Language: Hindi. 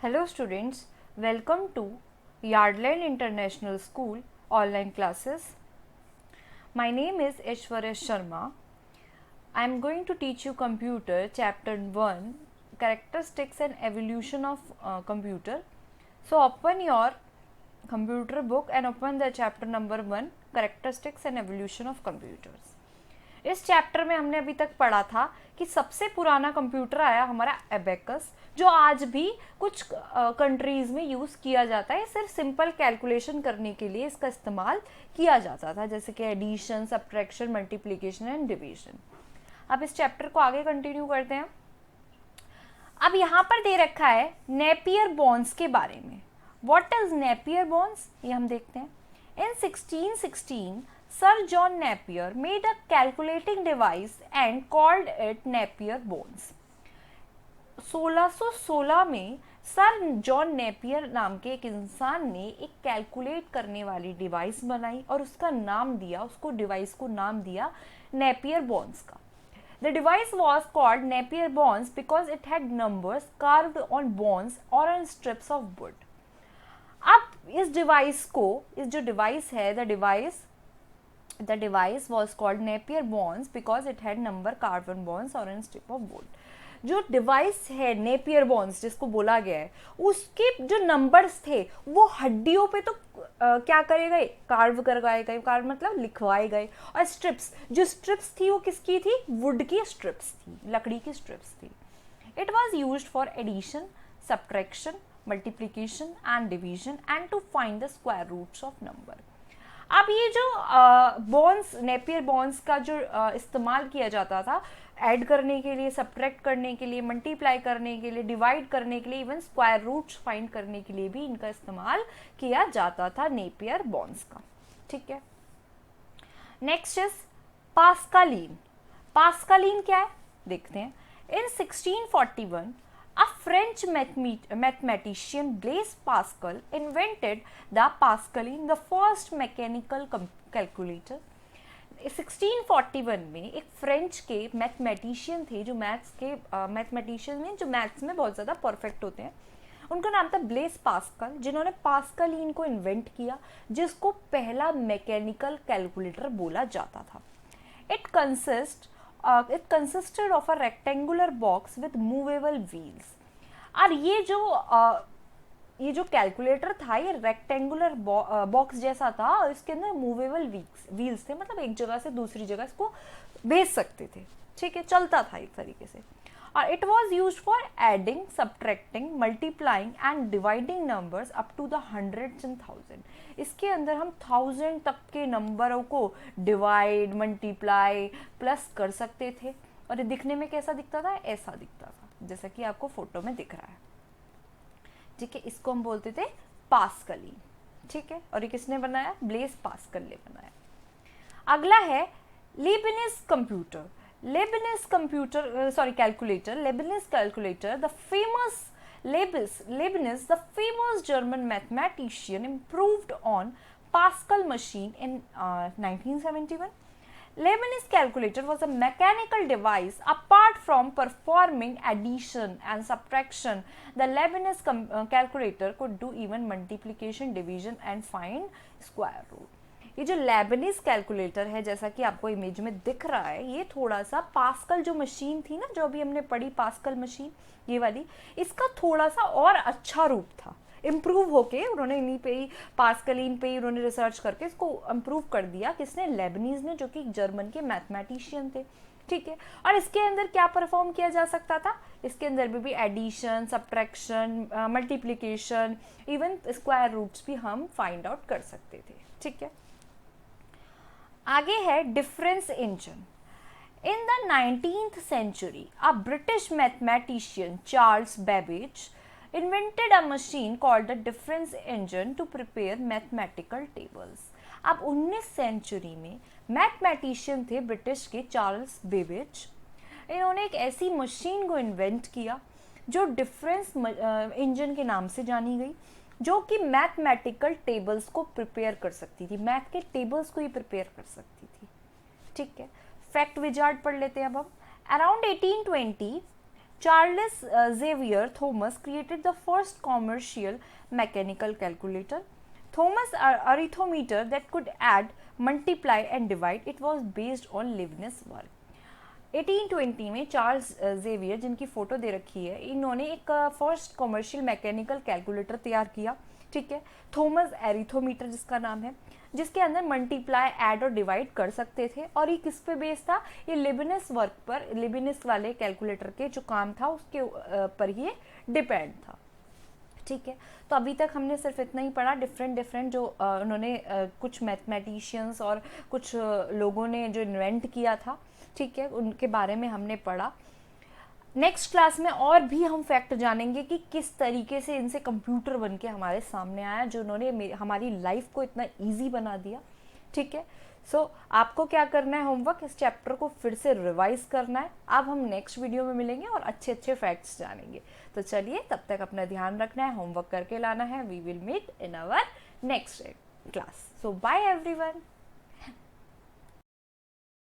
Hello students, welcome to Yardland International School online classes. My name is Aishwarya Sharma. I am going to teach you computer chapter 1 characteristics and evolution of computer. So open your computer book and open the chapter number 1 characteristics and evolution of computers. इस चैप्टर में हमने अभी तक पढ़ा था कि सबसे पुराना कंप्यूटर आया हमारा एबेकस, जो आज भी कुछ कंट्रीज में यूज़ किया जाता है. सिर्फ सिंपल कैलकुलेशन करने के लिए इसका इस्तेमाल किया जाता था, जैसे कि addition, subtraction, multiplication and division. अब इस चैप्टर को आगे कंटिन्यू करते हैं. अब यहाँ पर दे रखा है नेपियर बॉन्ड्स के बारे में. व्हाट इज नेपियर बॉन्ड्स, ये हम देखते हैं. इन 1616 Sir John Napier made a calculating device and called it Napier bones. 1616 में सर जॉन नेपियर नाम के एक इंसान ने एक कैलकुलेट करने वाली डिवाइस बनाई और उसका नाम दिया, उसको डिवाइस को नाम दिया नेपियर बॉन्स का. The device was called Napier bones because it had numbers carved on bones or on strips of wood. अब इस डिवाइस को, इस जो डिवाइस है, the device was called Napier bonds because it had number carved on bones or on strip of wood. जो डिवाइस है नेपियर बॉन्ड्स जिसको बोला गया है, उसके जो नंबर्स थे वो हड्डियों पे तो क्या करे गए, कार्व करवाए गए. कार्व मतलब लिखवाए गए. और स्ट्रिप्स, जो स्ट्रिप्स थी वो किसकी थी, वुड की स्ट्रिप्स थी, लकड़ी की स्ट्रिप्स थी. It was used for addition, subtraction, multiplication and division and to find the square roots of number. अब ये जो बॉन्ड्स, नेपियर बॉन्ड्स का जो इस्तेमाल किया जाता था ऐड करने के लिए, सब्ट्रैक्ट करने के लिए, मल्टीप्लाई करने के लिए, डिवाइड करने के लिए, इवन स्क्वायर रूट्स फाइंड करने के लिए भी इनका इस्तेमाल किया जाता था नेपियर बॉन्ड्स का. ठीक है. Next is पास्कलीन. पास्कलीन क्या है देखते हैं. इन 1641 a French mathematician Blaise Pascal invented the Pascaline, the first mechanical calculator. 1641 में एक फ्रेंच के मैथमेटिशियन थे, जो मैथमेटिशियन में जो मैथ्स में बहुत ज़्यादा परफेक्ट होते हैं. उनका नाम था ब्लेस पास्कल, जिन्होंने पास्कलीन को इन्वेंट किया, जिसको पहला मैकेनिकल कैलकुलेटर बोला जाता था. It consisted of a rectangular box with movable wheels. और ये जो कैलकुलेटर था ये रेक्टेंगुलर बॉक्स जैसा था और इसके अंदर मूवेबल व्हील्स थे, मतलब एक जगह से दूसरी जगह इसको भेज सकते थे. ठीक है, चलता था एक तरीके से. और it was use for adding, subtracting, multiplying and dividing numbers up to the hundreds and thousand. इसके अंदर हम 1000 तक के नंबरों को डिवाइड, मल्टीप्लाई, प्लस कर सकते थे. और ये दिखने में कैसा दिखता था, ऐसा दिखता था जैसा कि आपको फोटो में दिख रहा है. ठीक है, इसको हम बोलते थे पास्कलीन. ठीक है, और ये किसने बनाया, ब्लेस पास्कल ने बनाया. अगला है Lebanese computer. Leibniz calculator, the famous Leibniz, the famous German mathematician, improved on Pascal machine in 1971. Leibniz calculator was a mechanical device. Apart from performing addition and subtraction, the Leibniz calculator could do even multiplication, division and find square root. ये जो लेबनिज कैलकुलेटर है, जैसा कि आपको इमेज में दिख रहा है, ये थोड़ा सा पास्कल जो मशीन थी ना, जो अभी हमने पढ़ी पास्कल मशीन, ये वाली, इसका थोड़ा सा और अच्छा रूप था. इम्प्रूव होके उन्होंने इन्हीं पे ही, पास्कलीन पे ही उन्होंने रिसर्च करके इसको इम्प्रूव कर दिया. किसने, लेबनिज ने, जो कि जर्मन के मैथमेटिशियन थे. ठीक है, और इसके अंदर क्या परफॉर्म किया जा सकता था, इसके अंदर भी addition, subtraction, multiplication, even square roots भी हम फाइंड आउट कर सकते थे. ठीक है. आगे है difference engine. In the 19th century, a British mathematician Charles Babbage invented a machine called the difference engine to prepare mathematical tables. अब 19th सेंचुरी में मैथमेटिशियन थे ब्रिटिश के चार्ल्स बेबेज. इन्होंने एक ऐसी मशीन को इन्वेंट किया जो डिफरेंस इंजन के नाम से जानी गई, जो कि मैथमेटिकल टेबल्स को प्रिपेयर कर सकती थी, मैथ के टेबल्स को ही प्रिपेयर कर सकती थी. ठीक है, फैक्ट विजार्ड पढ़ लेते हैं अब हम. Around 1820 Charles Xavier Thomas created the first commercial mechanical calculator. Thomas arithmeter that could add, multiply and divide. It was based on Leibniz work. 1820 में चार्ल्स जेवियर, जिनकी फ़ोटो दे रखी है, इन्होंने एक फर्स्ट कॉमर्शियल मैकेनिकल कैलकुलेटर तैयार किया, ठीक है, थॉमस एरिथोमीटर जिसका नाम है, जिसके अंदर मल्टीप्लाई, ऐड और डिवाइड कर सकते थे। और ये किस पे बेस्ड था? ये लिबनिस वर्क पर, लिबनिस वाले कैलकुलेटर के जो काम था उसके पर ये डिपेंड था, ठीक है। तो अभी तक हमने सिर्फ इतना ही पढ़ा, डिफरेंट जो उन्होंने कुछ मैथमेटिशियंस और कुछ लोगों ने जो इन्वेंट किया था, ठीक है, उनके बारे में हमने पढ़ा। नेक्स्ट क्लास में और भी हम फैक्ट जानेंगे कि किस तरीके से इनसे कंप्यूटर बन के हमारे सामने आया, जो उन्होंने हमारी लाइफ को इतना इजी बना दिया, ठीक है। सो आपको क्या करना है, होमवर्क, इस चैप्टर को फिर से रिवाइज करना है। अब हम नेक्स्ट वीडियो में मिलेंगे और अच्छे अच्छे फैक्ट्स जानेंगे। तो चलिए, तब तक अपना ध्यान रखना है, होमवर्क करके लाना है। We will meet in our next class. So bye everyone.